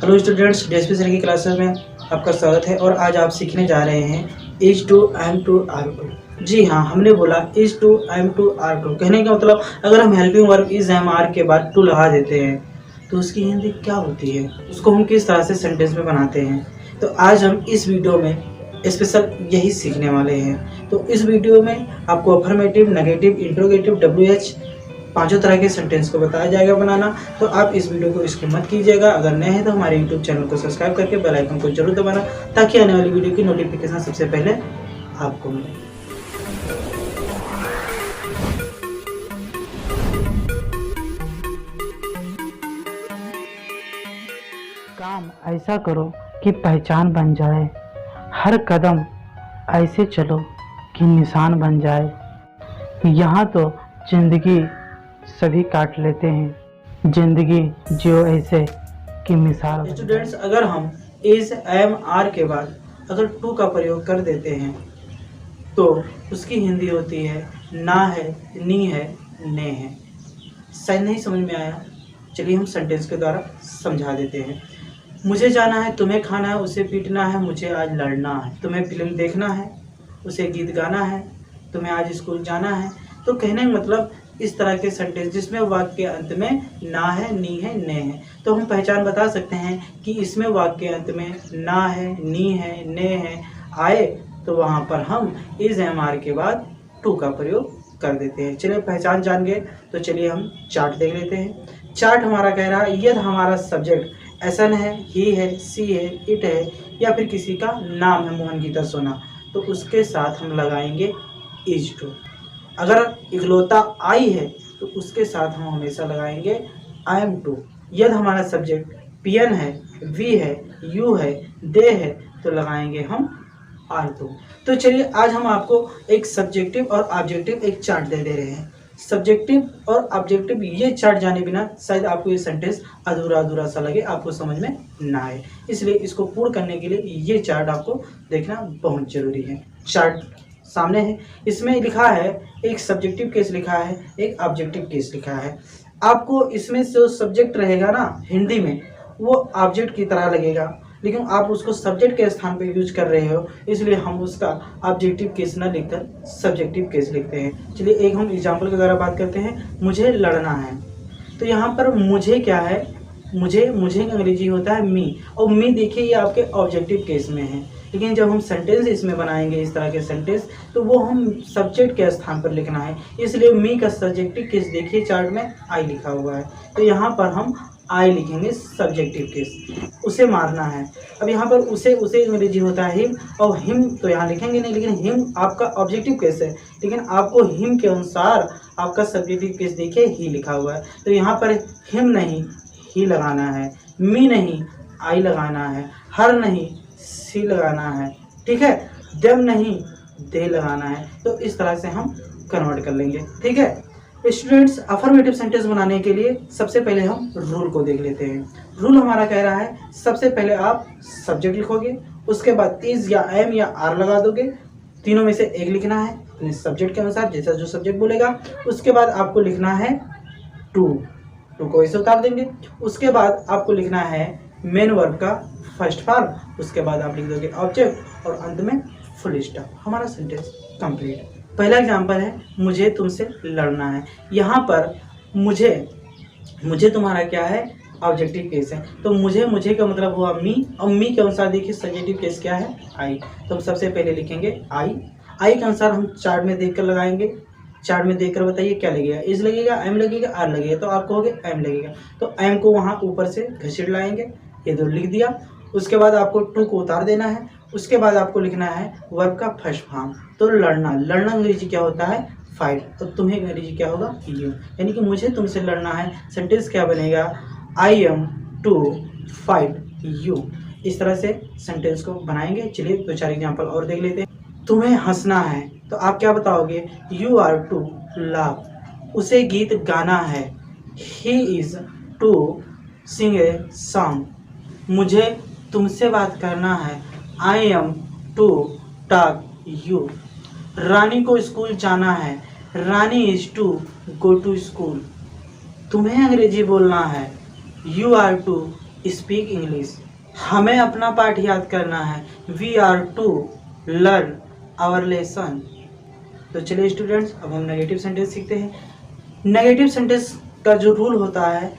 Hello students, DSP sir की classes में आपका स्वागत है। और आज आप सीखने जा रहे हैं is to am to are to. जी हाँ, हमने बोला is to am to are to. कहने का मतलब अगर हम helping verb is am are के बाद टू लगा देते हैं तो उसकी हिंदी क्या होती है, उसको हम किस तरह से सेंटेंस में बनाते हैं। तो आज हम इस वीडियो में स्पेशल यही सीखने वाले हैं। तो इस वीडियो में आपको अफर्मेटिव, नेगेटिव, इंट्रोगेटिव, WH पांचों तरह के सेंटेंस को बताया जाएगा बनाना। तो आप इस वीडियो को स्किप मत कीजिएगा। अगर नए हैं तो हमारे यूट्यूब चैनल को सब्सक्राइब करके बेल आइकन को जरूर दबाना, ताकि आने वाली वीडियो की नोटिफिकेशन सबसे पहले आपको मिले। काम ऐसा करो कि पहचान बन जाए, हर कदम ऐसे चलो कि निशान बन जाए। यहाँ तो जिंदगी सभी काट लेते हैं, जिंदगी जियो ऐसे कि मिसाल। स्टूडेंट्स, अगर हम इज एम आर के बाद अगर टू का प्रयोग कर देते हैं तो उसकी हिंदी होती है ना है, नी है, ने है। शायद नहीं समझ में आया, चलिए हम सेंटेंस के द्वारा समझा देते हैं। मुझे जाना है, तुम्हें खाना है, उसे पीटना है, मुझे आज लड़ना है। तुम्हें फिल्म देखना है, उसे गीत गाना है, तुम्हें आज स्कूल जाना है। तो कहने का मतलब इस तरह के सेंटेंस जिसमें वाक्य के अंत में ना है, नी है, ने है, तो हम पहचान बता सकते हैं कि इसमें वाक्य के अंत में ना है, नी है, ने है आए तो वहाँ पर हम इज एम आर के बाद टू का प्रयोग कर देते हैं। चलिए पहचान जान गए तो चलिए हम चार्ट देख लेते हैं। चार्ट हमारा कह रहा है यदि हमारा सब्जेक्ट एसन है, ही है, सी है, इट है या फिर किसी का नाम है मोहन गीता सोना, तो उसके साथ हम लगाएंगे इज टू। अगर इकलौता आई है तो उसके साथ हम हमेशा लगाएंगे आई एम टू। यदि हमारा सब्जेक्ट पियन है, वी है, यू है, दे है तो लगाएंगे हम आर टू। तो चलिए आज हम आपको एक सब्जेक्टिव और ऑब्जेक्टिव एक चार्ट दे रहे हैं। सब्जेक्टिव और ऑब्जेक्टिव ये चार्ट जाने बिना शायद आपको ये सेंटेंस अधूरा अधूरा सा लगे, आपको समझ में ना आए, इसलिए इसको पूर्ण करने के लिए ये चार्ट आपको देखना बहुत जरूरी है। चार्ट सामने है, इसमें लिखा है एक सब्जेक्टिव केस लिखा है, एक ऑब्जेक्टिव केस लिखा है। आपको इसमें जो सब्जेक्ट रहेगा ना हिंदी में वो ऑब्जेक्ट की तरह लगेगा, लेकिन आप उसको सब्जेक्ट के स्थान पे यूज कर रहे हो, इसलिए हम उसका ऑब्जेक्टिव केस ना लिखकर सब्जेक्टिव केस लिखते हैं। चलिए एक हम एग्जाम्पल के द्वारा बात करते हैं। मुझे लड़ना है, तो यहाँ पर मुझे क्या है, मुझे अंग्रेजी होता है मी, और मी देखिए ये आपके ऑब्जेक्टिव केस में है। लेकिन जब हम सेंटेंस इसमें बनाएंगे इस तरह के सेंटेंस तो वो हम सब्जेक्ट के स्थान पर लिखना है, इसलिए मी का सब्जेक्टिव केस देखिए चार्ट में आई लिखा हुआ है, तो यहाँ पर हम आई लिखेंगे सब्जेक्टिव केस, उसे मारना है। अब यहाँ पर उसे अंग्रेजी होता है हिम, और हिम तो यहाँ लिखेंगे नहीं, लेकिन हिम आपका ऑब्जेक्टिव केस है, लेकिन आपको हिम के अनुसार आपका सब्जेक्टिव केस देखिए ही लिखा हुआ है, तो यहाँ पर हिम नहीं ही लगाना है, मी नहीं आई लगाना है, हर नहीं सी लगाना है, ठीक है, देम नहीं दे लगाना है। तो इस तरह से हम कन्वर्ट कर लेंगे, ठीक है। स्टूडेंट्स, अफर्मेटिव सेंटेंस बनाने के लिए सबसे पहले हम रूल को देख लेते हैं। रूल हमारा कह रहा है सबसे पहले आप सब्जेक्ट लिखोगे, उसके बाद इज या एम या आर लगा दोगे, तीनों में से एक लिखना है अपने सब्जेक्ट के अनुसार, जैसा जो सब्जेक्ट बोलेगा। उसके बाद आपको लिखना है टू को ऐसे उतार देंगे। उसके बाद आपको लिखना है मेन वर्ब का फर्स्ट फॉर्म, उसके बाद आप लिख दोगे ऑब्जेक्ट और अंत में फुल स्टॉप। हमारा सेंटेंस कंप्लीट। पहला एग्जांपल है मुझे तुमसे लड़ना है। यहाँ पर मुझे तुम्हारा क्या है, ऑब्जेक्टिव केस है, तो मुझे का मतलब हुआ मी, और मी के अनुसार देखिए सब्जेक्टिव केस क्या है, आई। तो हम सबसे पहले लिखेंगे आई के अनुसार हम चार्ट में देख कर लगाएंगे। चार्ट में देखकर बताइए क्या लगेगा, इज लगेगा, एम लगेगा, आर लगेगा, तो आप कहोगे एम लगेगा, तो एम को वहाँ ऊपर से घसीट लाएंगे, ये दो लिख दिया। उसके बाद आपको टू को उतार देना है। उसके बाद आपको लिखना है वर्ब का फर्स्ट फॉर्म, तो लड़ना अंग्रेजी क्या होता है, फाइट, तो तुम्हें अंग्रेजी क्या होगा, यू, यानी कि मुझे तुमसे लड़ना है। सेंटेंस क्या बनेगा, I am to fight you. इस तरह से सेंटेंस को बनाएंगे। चलिए दो चार एग्जाम्पल और देख लेते हैं। तुम्हें हंसना है, तो आप क्या बताओगे, यू आर टू लाफ। उसे गीत गाना है, he is to sing a song. मुझे तुमसे बात करना है, I am to talk you. Rani को स्कूल जाना है, Rani is to go to school. तुम्हें अंग्रेजी बोलना है, you are to speak English. हमें अपना पाठ याद करना है। We are to learn our lesson. तो चलिए स्टूडेंट्स, अब हम नेगेटिव सेंटेंस सीखते हैं। नेगेटिव सेंटेंस का जो रूल होता है,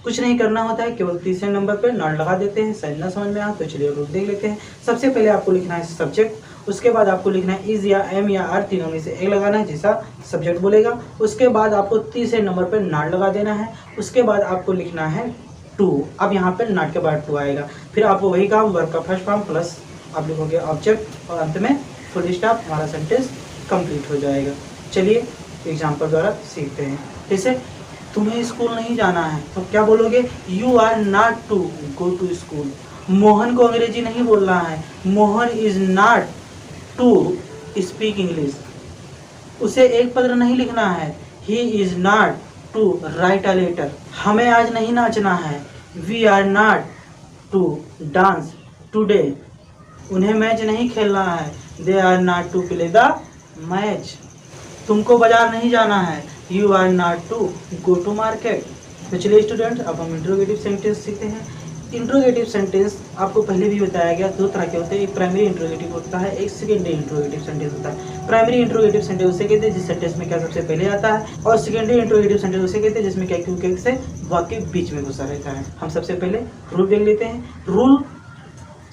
कुछ नहीं करना होता है, केवल तीसरे नंबर पर नॉट लगा देते हैं। शायद ना समझ में आए तो चलिए रूल देख लेते हैं। सबसे पहले आपको लिखना है सब्जेक्ट, उसके बाद आपको लिखना है इज या एम या आर, तीनों में से एक लगाना है जैसा सब्जेक्ट बोलेगा। उसके बाद आपको तीसरे नंबर पर नॉट लगा देना है। उसके बाद आपको लिखना है टू। अब यहाँ पर नॉट के बाद टू आएगा। फिर आपको वही काम, वर्ब का फर्स्ट फॉर्म प्लस आप लिखोगे ऑब्जेक्ट और अंत में फुल स्टॉप। हमारा सेंटेंस कंप्लीट हो जाएगा। चलिए एग्जाम्पल द्वारा सीखते हैं। जैसे तुम्हें स्कूल नहीं जाना है तो क्या बोलोगे? You are not to go to school. Mohan को अंग्रेजी नहीं बोलना है। Mohan is not to speak English. उसे एक पत्र नहीं लिखना है। He is not to write a letter. हमें आज नहीं नाचना है। We are not to dance today. उन्हें मैच नहीं खेलना है। They are not to play the match. तुमको बाजार नहीं जाना है। You are not to go to market. तो चलिए स्टूडेंट, अब हम इंट्रोगेटिव सेंटेंस सीखते हैं। इंट्रोगेटिव सेंटेंस आपको पहले भी बताया गया, दो तरह के होते हैं। एक प्राइमरी इंट्रोगेटिव होता है, एक सेकेंडरी इंट्रोगेटिव सेंटेंस होता है। प्राइमरी इंट्रोगेटिव सेंटेंस उसे कहते हैं जिस सेंटेंस में क्या सबसे पहले आता है, और सेकेंडरी इंट्रोगेटिव सेंटेंस उसे कहते हैं जिसमें क्या क्यों के से वाक्य बीच में घुसा रहता है। हम सबसे पहले रूल देख लेते हैं। रूल,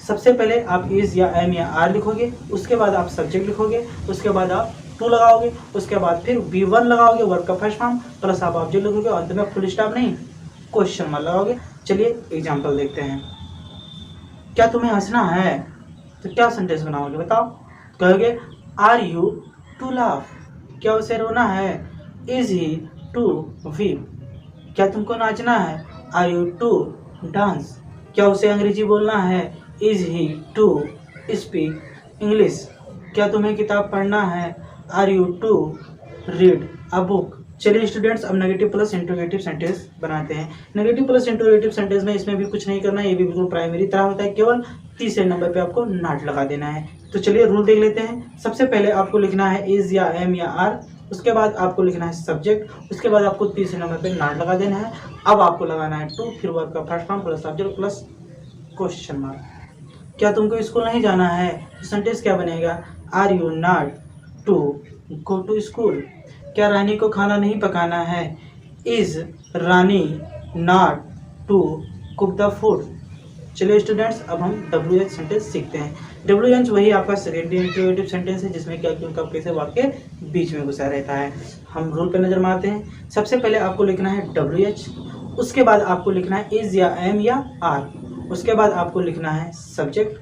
सबसे पहले आप इज या एम या आर लिखोगे, उसके बाद आप सब्जेक्ट लिखोगे, उसके बाद आप टू लगाओगे, उसके बाद फिर V1 लगाओगे, वर्ब का फर्स्ट फॉर्म प्लस आप ऑब्जेक्ट लिखोगे और अंत में फुल स्टॉप नहीं क्वेश्चन मार्क लगाओगे। चलिए एग्जांपल देखते हैं। क्या तुम्हें हंसना है? तो क्या सेंटेंस बनाओगे बताओ? कहोगे आर यू टू लाफ। क्या उसे रोना है? Is he to weep. क्या तुमको नाचना है? Are you to dance. क्या उसे अंग्रेजी बोलना है? Is he to speak English. क्या तुम्हें किताब पढ़ना है? Are you to read a book. चलिए स्टूडेंट्स, अब नेगेटिव प्लस इंट्रोगेटिव सेंटेंस बनाते हैं। नेगेटिव प्लस इंट्रोगेटिव सेंटेंस में इसमें भी कुछ नहीं करना है, ये भी बिल्कुल प्राइमरी तरह होता है, केवल तीसरे नंबर पे आपको नॉट लगा देना है। तो चलिए रूल देख लेते हैं। सबसे पहले आपको लिखना है इज या एम या आर, उसके बाद आपको लिखना है सब्जेक्ट, उसके बाद आपको तीसरे नंबर पे नॉट लगा देना है। अब आपको लगाना है टू, फिर वर्ब का first form plus subject plus question mark. क्या तुमको स्कूल नहीं जाना है? तो सेंटेंस क्या बनेगा? Are you not to go to school. क्या रानी को खाना नहीं पकाना है? Is Rani not to cook the food. चलिए स्टूडेंट्स, अब हम WH सेंटेंस सीखते हैं। WH वही आपका सेकेंडरी इंट्रोगेटिव सेंटेंस है जिसमें क्या क्यों कब कैसे वाक्य बीच में घुसा रहता है। हम रूल पे नजर मारते हैं। सबसे पहले आपको लिखना है WH, उसके बाद आपको लिखना है इज या एम या आर, उसके बाद आपको लिखना है सब्जेक्ट,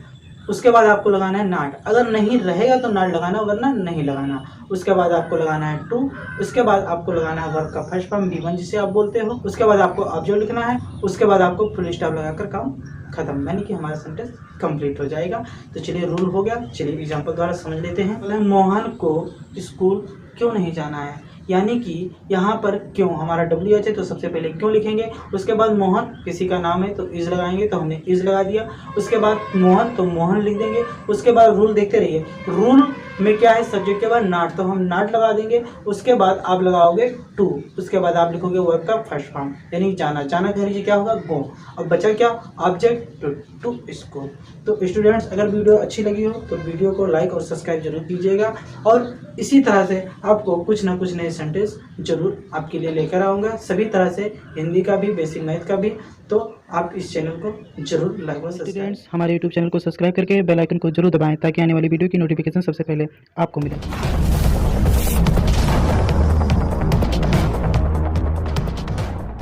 उसके बाद आपको लगाना है नॉट। अगर नहीं रहेगा तो नॉट लगाना, वरना नहीं लगाना। उसके बाद आपको लगाना है टू, उसके बाद आपको लगाना है वर्ब का फर्स्ट फॉर्म V1 जिसे आप बोलते हो, उसके बाद आपको ऑब्जेक्ट लिखना है, उसके बाद आपको फुल स्टॉप लगाकर काम खत्म, यानी कि हमारा सेंटेंस कंप्लीट हो जाएगा। तो चलिए रूल हो गया। चलिए एग्जांपल द्वारा समझ लेते हैं। मोहन को स्कूल क्यों नहीं जाना है, यानी कि यहाँ पर क्यों हमारा WH है तो सबसे पहले क्यों लिखेंगे। उसके बाद मोहन किसी का नाम है तो इज लगाएंगे, तो हमने इज लगा दिया। उसके बाद मोहन तो मोहन लिख देंगे। उसके बाद रूल देखते रहिए। रूल में क्या है? सब्जेक्ट के बाद नॉट, तो हम नॉट लगा देंगे। उसके बाद आप लगाओगे टू, उसके बाद आप लिखोगे वर्ब का फर्स्ट फॉर्म, यानी जाना। जाना का नीचे क्या होगा? गो। अब बचा क्या? Object to school. तो स्टूडेंट्स, अगर वीडियो अच्छी लगी हो तो वीडियो को लाइक और सब्सक्राइब जरूर कीजिएगा, और इसी तरह से आपको कुछ ना कुछ नए सेंटेंस जरूर आपके लिए लेकर आऊँगा, सभी तरह से, हिंदी का भी, बेसिक मैथ का भी। तो आप इस चैनल को जरूर लाइक और सब्सक्राइब। हमारे YouTube चैनल को सब्सक्राइब करके बेल आइकन को जरूर दबाएं ताकि आने वाली वीडियो की नोटिफिकेशन सबसे पहले आपको मिले।